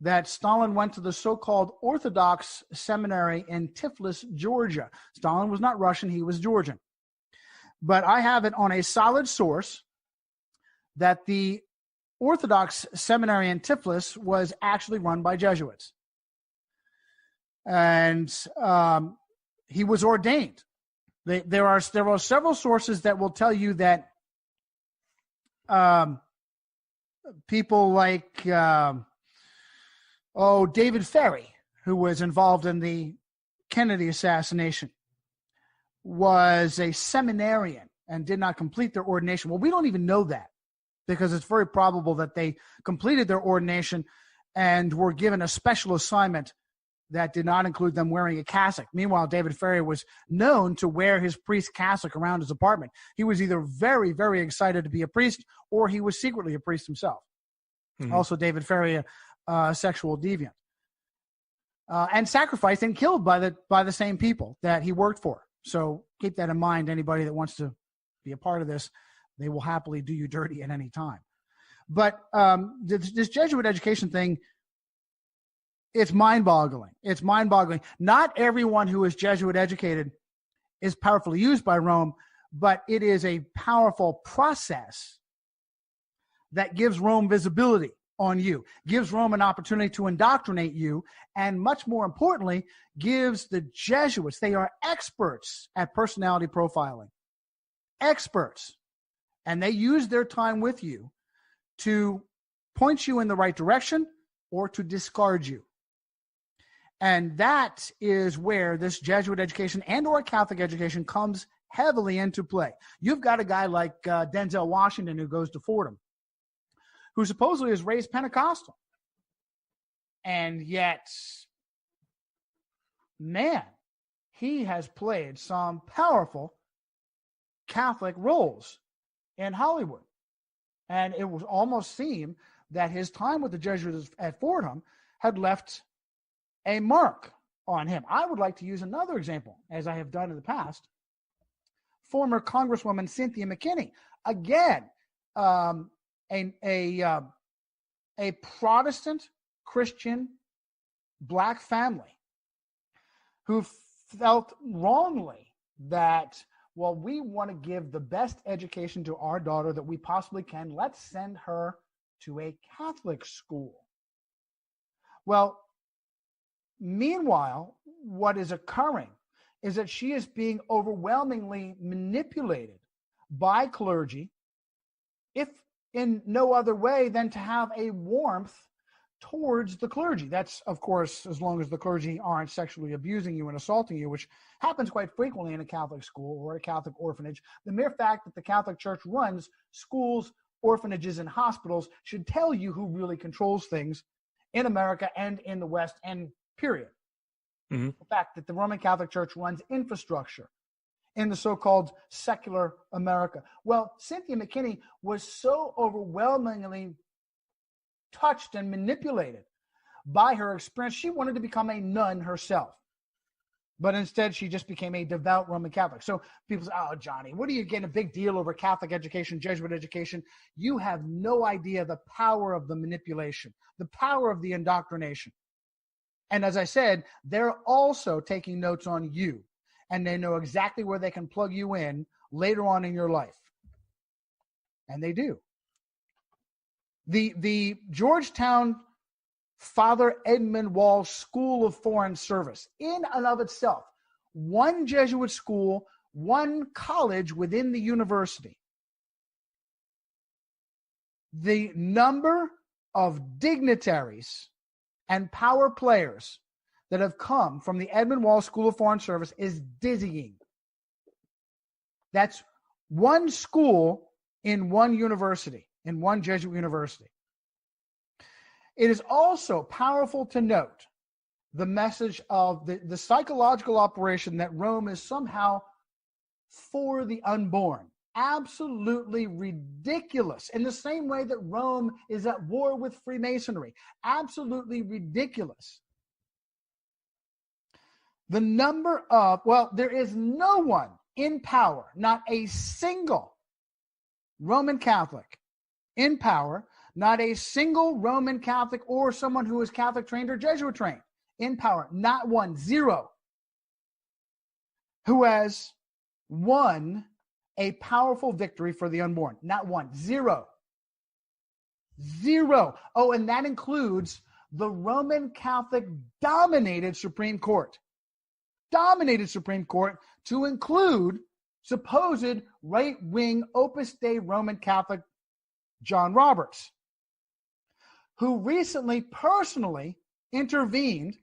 B: that Stalin went to the so-called Orthodox seminary in Tiflis, Georgia. Stalin was not Russian; he was Georgian. But I have it on a solid source that the Orthodox seminary in Tiflis was actually run by Jesuits. And he was ordained. There are several sources that will tell you that people like David Ferry, who was involved in the Kennedy assassination, was a seminarian and did not complete their ordination. Well, we don't even know that, because it's very probable that they completed their ordination and were given a special assignment that did not include them wearing a cassock. Meanwhile, David Ferry was known to wear his priest cassock around his apartment. He was either very, very excited to be a priest, or he was secretly a priest himself. Mm-hmm. Also, David Ferry, a sexual deviant. And sacrificed and killed by the same people that he worked for. So keep that in mind. Anybody that wants to be a part of this, they will happily do you dirty at any time. But this Jesuit education thing, it's mind-boggling. It's mind-boggling. Not everyone who is Jesuit educated is powerfully used by Rome, but it is a powerful process that gives Rome visibility on you, gives Rome an opportunity to indoctrinate you, and much more importantly, gives the Jesuits, they are experts at personality profiling. Experts. And they use their time with you to point you in the right direction or to discard you. And that is where this Jesuit education and or Catholic education comes heavily into play. You've got a guy like Denzel Washington who goes to Fordham, who supposedly is raised Pentecostal. And yet, man, he has played some powerful Catholic roles in Hollywood. And it would almost seem that his time with the Jesuits at Fordham had left a mark on him. I would like to use another example, as I have done in the past. Former Congresswoman Cynthia McKinney, again, a Protestant Christian black family who felt wrongly that, well, we want to give the best education to our daughter that we possibly can. Let's send her to a Catholic school. Well, meanwhile, what is occurring is that she is being overwhelmingly manipulated by clergy, if in no other way than to have a warmth towards the clergy. That's, of course, as long as the clergy aren't sexually abusing you and assaulting you, which happens quite frequently in a Catholic school or a Catholic orphanage. The mere fact that the Catholic Church runs schools, orphanages, and hospitals should tell you who really controls things in America and in the West, and period. Mm-hmm. The fact that the Roman Catholic Church runs infrastructure in the so-called secular America. Well, Cynthia McKinney was so overwhelmingly touched and manipulated by her experience, she wanted to become a nun herself. But instead, she just became a devout Roman Catholic. So people say, oh, Johnny, what are you getting a big deal over Catholic education, Jesuit education? You have no idea the power of the manipulation, the power of the indoctrination. And as I said, they're also taking notes on you. And they know exactly where they can plug you in later on in your life. And they do. The Georgetown Father Edmund Wall School of Foreign Service, in and of itself, one Jesuit school, one college within the university. The number of dignitaries and power players that have come from the Edmund Wall School of Foreign Service is dizzying. That's one school in one university, in one Jesuit university. It is also powerful to note the message of the psychological operation that Rome is somehow for the unborn. Absolutely ridiculous. In the same way that Rome is at war with Freemasonry. Absolutely ridiculous. The number of, there is no one in power, not a single Roman Catholic in power, not a single Roman Catholic or someone who is Catholic trained or Jesuit trained in power, not one, zero, who has won a powerful victory for the unborn. Not one, zero. Zero. Oh, and that includes the Roman Catholic dominated Supreme Court. Dominated Supreme Court to include supposed right-wing Opus Dei Roman Catholic John Roberts, who recently personally intervened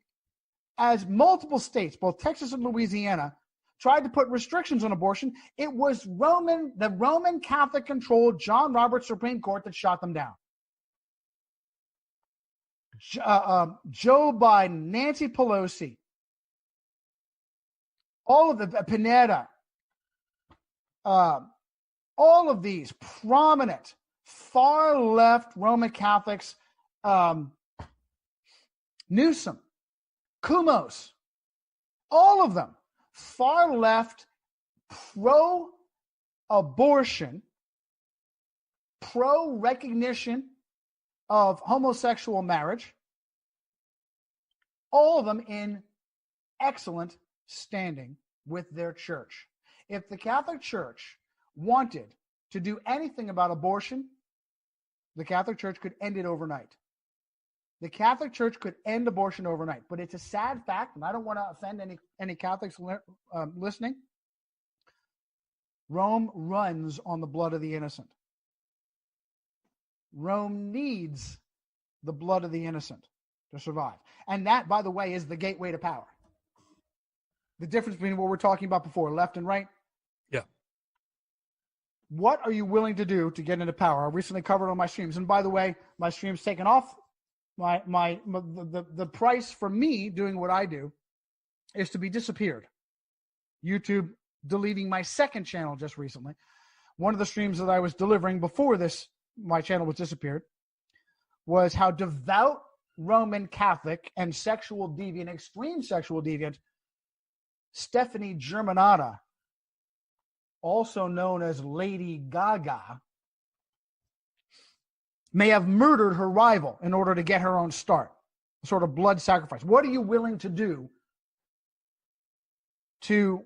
B: as multiple states, both Texas and Louisiana, tried to put restrictions on abortion. It was the Roman Catholic-controlled John Roberts Supreme Court that shot them down. Joe Biden, Nancy Pelosi, all of the Pineda, all of these prominent far-left Roman Catholics, Newsom, Kumos, all of them, far-left, pro-abortion, pro-recognition of homosexual marriage, all of them in excellent standing with their church. If the Catholic Church wanted to do anything about abortion, the Catholic Church could end it overnight. The Catholic Church could end abortion overnight. But it's a sad fact, and I don't want to offend any Catholics listening. Rome runs on the blood of the innocent. Rome needs the blood of the innocent to survive. And that, by the way, is the gateway to power. The difference between what we're talking about before, left and right.
A: Yeah.
B: What are you willing to do to get into power? I recently covered on my streams. And by the way, my stream's taken off. The price for me doing what I do is to be disappeared. YouTube deleting my second channel just recently. One of the streams that I was delivering before this, my channel was disappeared, was how devout Roman Catholic and sexual deviant, extreme sexual deviant, Stephanie Germanata, also known as Lady Gaga, may have murdered her rival in order to get her own start. A sort of blood sacrifice. What are you willing to do to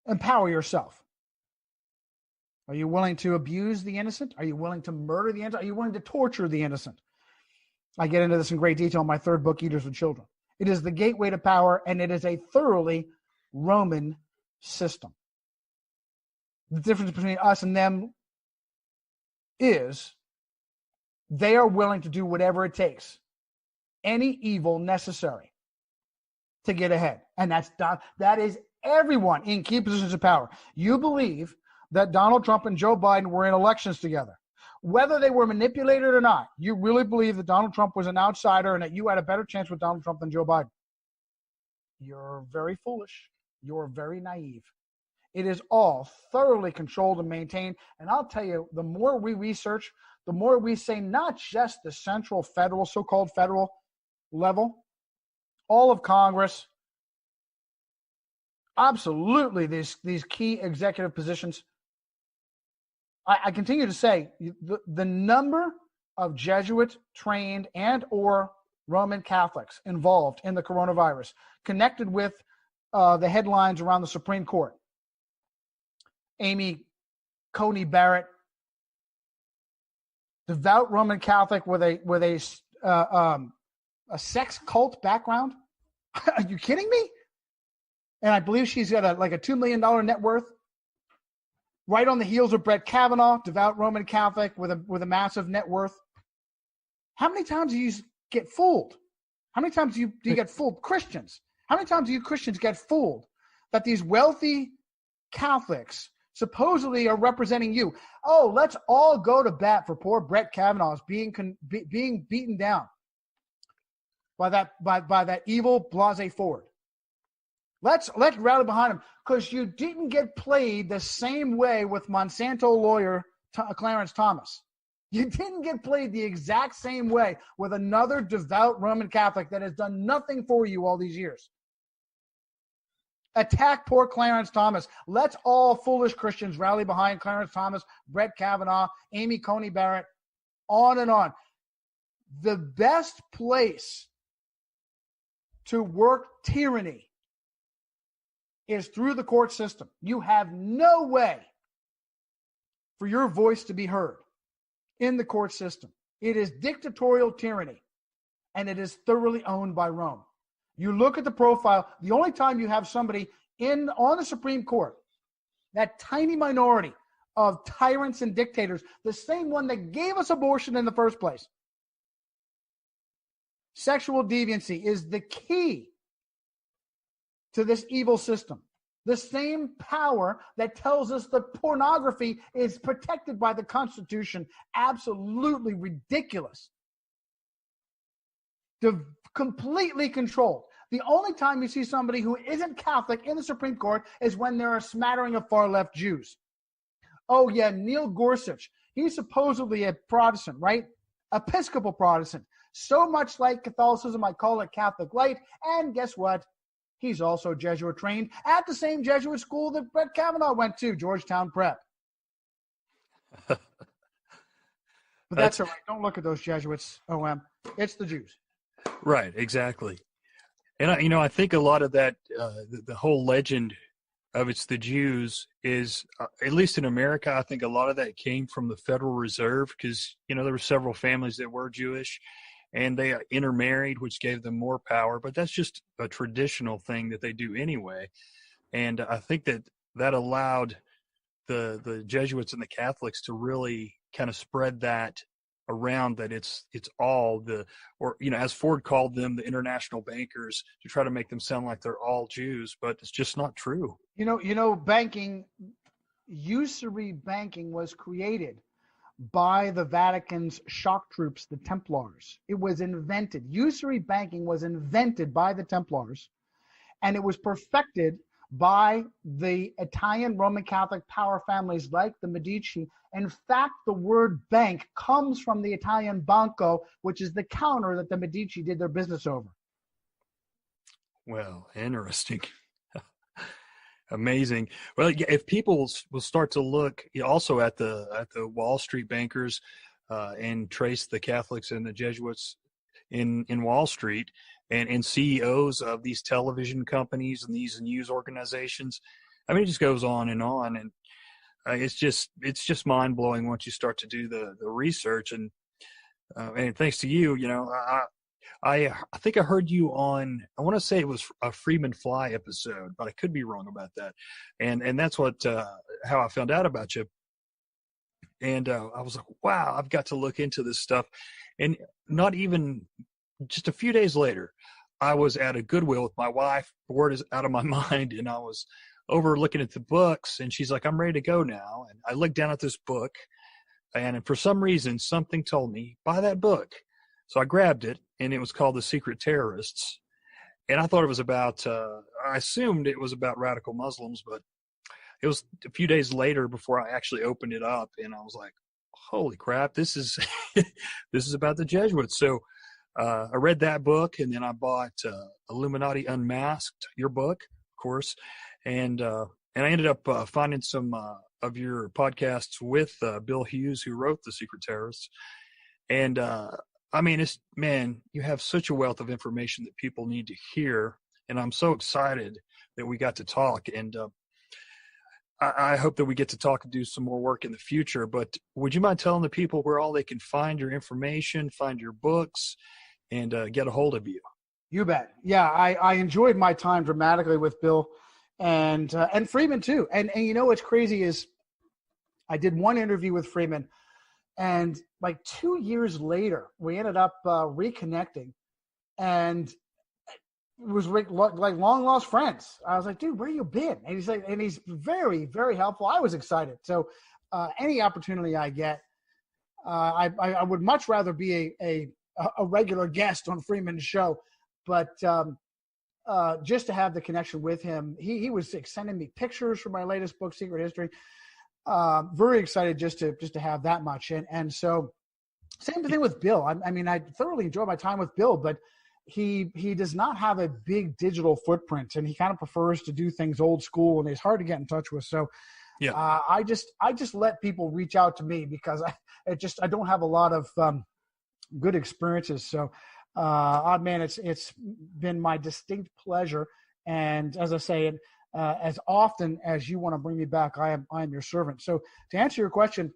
B: empower yourself? Are you willing to abuse the innocent? Are you willing to murder the innocent? Are you willing to torture the innocent? I get into this in great detail in my third book, Eaters of Children. It is the gateway to power, and it is a thoroughly Roman system. The difference between us and them is they are willing to do whatever it takes, any evil necessary to get ahead. And that is everyone in key positions of power. You believe that Donald Trump and Joe Biden were in elections together. Whether they were manipulated or not, you really believe that Donald Trump was an outsider and that you had a better chance with Donald Trump than Joe Biden. You're very foolish. You're very naive. It is all thoroughly controlled and maintained. And I'll tell you, the more we research, the more we say not just the central federal, so-called federal level, all of Congress, absolutely these key executive positions. I continue to say the number of Jesuit trained and or Roman Catholics involved in the coronavirus, connected with the headlines around the Supreme Court, Amy Coney Barrett, devout Roman Catholic with a sex cult background. Are you kidding me? And I believe she's got a $2 million net worth. Right on the heels of Brett Kavanaugh, devout Roman Catholic with a massive net worth. How many times do you get fooled? How many times do you get fooled? Christians. How many times do you Christians get fooled that these wealthy Catholics supposedly are representing you? Oh, let's all go to bat for poor Brett Kavanaugh being beaten down by that evil Blasey Ford. Let's rally behind him, because you didn't get played the same way with Monsanto lawyer Clarence Thomas. You didn't get played the exact same way with another devout Roman Catholic that has done nothing for you all these years. Attack poor Clarence Thomas. Let's all foolish Christians rally behind Clarence Thomas, Brett Kavanaugh, Amy Coney Barrett, on and on. The best place to work tyranny is through the court system. You have no way for your voice to be heard in the court system. It is dictatorial tyranny, and it is thoroughly owned by Rome. You look at the profile, the only time you have somebody on the Supreme Court, that tiny minority of tyrants and dictators, the same one that gave us abortion in the first place. Sexual deviancy is the key to this evil system. The same power that tells us that pornography is protected by the Constitution. Absolutely ridiculous. Completely controlled. The only time you see somebody who isn't Catholic in the Supreme Court is when there are a smattering of far-left Jews. Oh, yeah, Neil Gorsuch. He's supposedly a Protestant, right? Episcopal Protestant. So much like Catholicism, I call it Catholic light. And guess what? He's also Jesuit trained at the same Jesuit school that Brett Kavanaugh went to, Georgetown Prep. But that's all right. Don't look at those Jesuits, OM. It's the Jews.
A: Right, exactly. And, I think a lot of that, the whole legend of it's the Jews is, at least in America, I think a lot of that came from the Federal Reserve because, there were several families that were Jewish. And they intermarried, which gave them more power. But that's just a traditional thing that they do anyway. And I think that allowed the Jesuits and the Catholics to really kind of spread that around, that it's all as Ford called them, the international bankers, to try to make them sound like they're all Jews. But it's just not true.
B: Banking, usury banking was created by the Vatican's shock troops, the Templars. It was invented. Usury banking was invented by the Templars, and it was perfected by the Italian Roman Catholic power families like the Medici. In fact, the word bank comes from the Italian banco, which is the counter that the Medici did their business over.
A: Well, interesting. Amazing. Well, if people will start to look also at the Wall Street bankers and trace the Catholics and the Jesuits in Wall Street and CEOs of these television companies and these news organizations, I mean, it just goes on. And it's just mind blowing once you start to do the research. And thanks to you, I think I heard you on, I want to say it was a Freeman Fly episode, but I could be wrong about that. And that's how I found out about you. And I was like, wow, I've got to look into this stuff. And not even just a few days later, I was at a Goodwill with my wife, bored is out of my mind. And I was over looking at the books, and she's like, I'm ready to go now. And I looked down at this book, and for some reason, something told me, buy that book. So I grabbed it, and it was called The Secret Terrorists. And I thought it was about, I assumed it was about radical Muslims, but it was a few days later before I actually opened it up, and I was like, holy crap, this is this is about the Jesuits. So I read that book, and then I bought Illuminati Unmasked, your book, of course, and I ended up finding some of your podcasts with Bill Hughes, who wrote The Secret Terrorists. And I mean, you have such a wealth of information that people need to hear, and I'm so excited that we got to talk. And I hope that we get to talk and do some more work in the future. But would you mind telling the people where all they can find your information, find your books, and get a hold of you?
B: You bet. Yeah, I enjoyed my time dramatically with Bill and Freeman too. And you know what's crazy is I did one interview with Freeman, and like 2 years later, we ended up reconnecting, and it was like long lost friends. I was like, dude, where you been? And he's like, and he's very, very helpful. I was excited. So any opportunity I get, I would much rather be a regular guest on Freeman's show, but just to have the connection with him, he was sending me pictures from my latest book, Secret History. Very excited just to have that much. And so same thing with Bill. I mean, I thoroughly enjoyed my time with Bill, but he does not have a big digital footprint, and he kind of prefers to do things old school, and he's hard to get in touch with. So yeah, I just let people reach out to me because I don't have a lot of good experiences. So Odd Man, it's been my distinct pleasure. And as I say, as often as you want to bring me back, I am your servant. So to answer your question,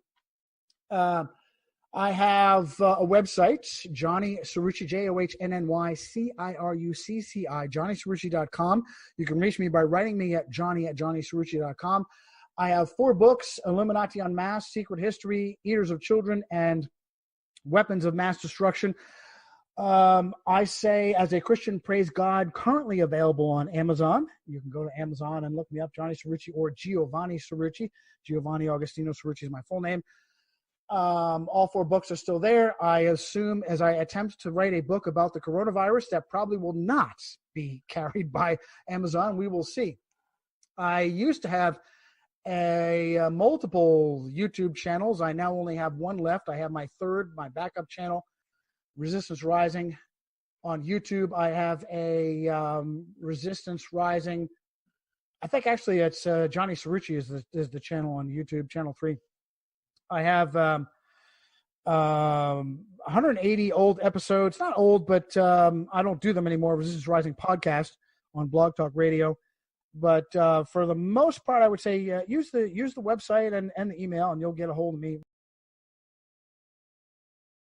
B: I have a website, Johnny Cirucci, JOHNNYCIRUCCI, JohnnyCirucci.com. You can reach me by writing me at johnnycirucci.com. I have 4 books, Illuminati Unmasked, Secret History, Eaters of Children, and Weapons of Mass Destruction. I say, as a Christian, praise God, currently available on Amazon. You can go to Amazon and look me up, Johnny Cirucci or Giovanni Cirucci. Giovanni Augustino Cirucci is my full name. All 4 books are still there. I assume as I attempt to write a book about the coronavirus, that probably will not be carried by Amazon. We will see. I used to have multiple YouTube channels. I now only have one left. I have my backup channel, Resistance Rising, on YouTube. I have a Resistance Rising. I think actually it's Johnny Cirucci is the channel on YouTube, channel 3. I have 180 old episodes. Not old, but I don't do them anymore. Resistance Rising podcast on Blog Talk Radio. But for the most part, I would say use the website and the email, and you'll get a hold of me